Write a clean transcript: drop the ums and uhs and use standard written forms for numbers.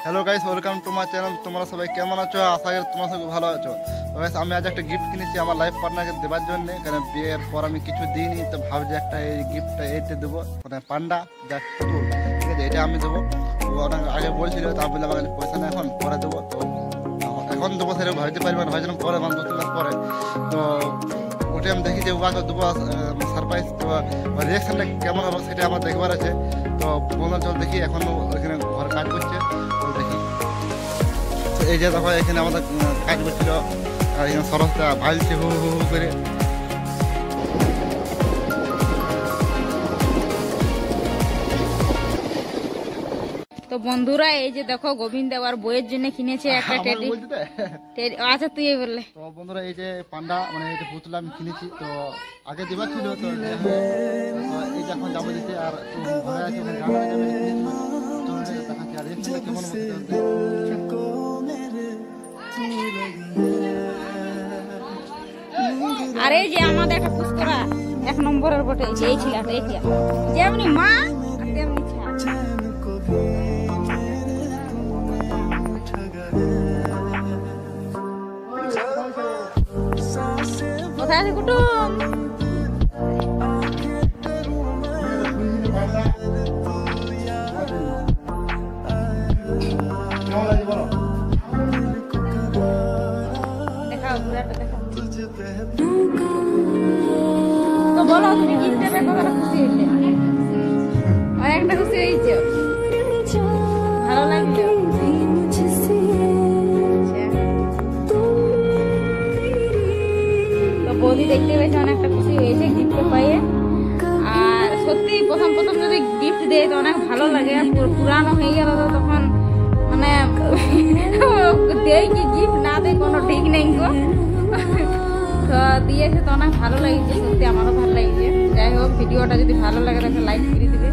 Hello guys, welcome to my channel. তোমরা সবাই কেমন আছো? আশা করি তোমরা সবাই ভালো আছো। তো গাইস, আমি আজ একটা গিফট কিনেছি আমার লাইফ পার্টনারকে দেওয়ার জন্য, কারণ বিয়ের পর আমি কিছু দিইনি, তো ভাবছি একটা এই গিফটটা এইতে দেবো, মানে পান্ডা যা পুতুল, ঠিক আছে, এটা আমি দেবো। তো ওনাকে আগে বলছিল, তো আমি বললাম আমার কাছে পয়সা নেই, এখন পরে দেবো। তো এখন দেবো সেটা ভাবতে পারবো না, ভাবছিলাম পরে, মানে 2-3 মাস পরে। তো ওটা আমি দেখি যে ওকে দেবো সারপ্রাইজ। তো রিয়াকশনটা কেমন হবে সেটা আমার দেখবার আছে। তো বললাম চল দেখি, এখন ওইখানে ঘর কাজ করছে, তো দেখি। তো এই যে দেখো, এখানে আমাদের কাজ করছিল, আর এখানে সরসটা ভালছে হু হু হু করে। তো বন্ধুরা, এই যে দেখো গোবিন্দ আবার বইয়ের জন্য কিনেছে একটা টেডি। আচ্ছা তুই বললে। তো বন্ধুরা, এই যে পান্ডা, মানে এই যে পুতুল আমি কিনেছি, তো আগে দেবার ছিল, তো এই যে এখন যাবো দিতে, আর ঘরে আছে ওখানে গান যাবে, তো দেখাচ্ছি। আর এই কেমন আর এই যে আমাদের একটা পুষ্করা 1 নম্বরের বটে, এই ছেলেটা, এই যেমনি মা তেমনি ছা। কোথায় আছে কুটুম? দেখাও ঘোড়াটা, দেখাও। তো বলো, তুমি গিফট দেবে, কতটা খুশি হয়েছে? অনেকটা খুশি হয়েছে, ভালো লাগলো। বৌদি দেখতে পেয়েছে, অনেকটা খুশি হয়েছে গিফট পাইয়ে। আর সত্যি প্রথম প্রথম যদি গিফট দেয় তো অনেক ভালো লাগে। পুরানো হয়ে গেল তো তখন মানে দেয় কি গিফট না দেয় কোনো ঠিক নেই গো। তো দিয়েছে তো অনেক ভালো লাগছে, সত্যি আমারও ভালো লাগছে। যাই হোক, ভিডিওটা যদি ভালো লাগে তাহলে লাইক করে দিবে।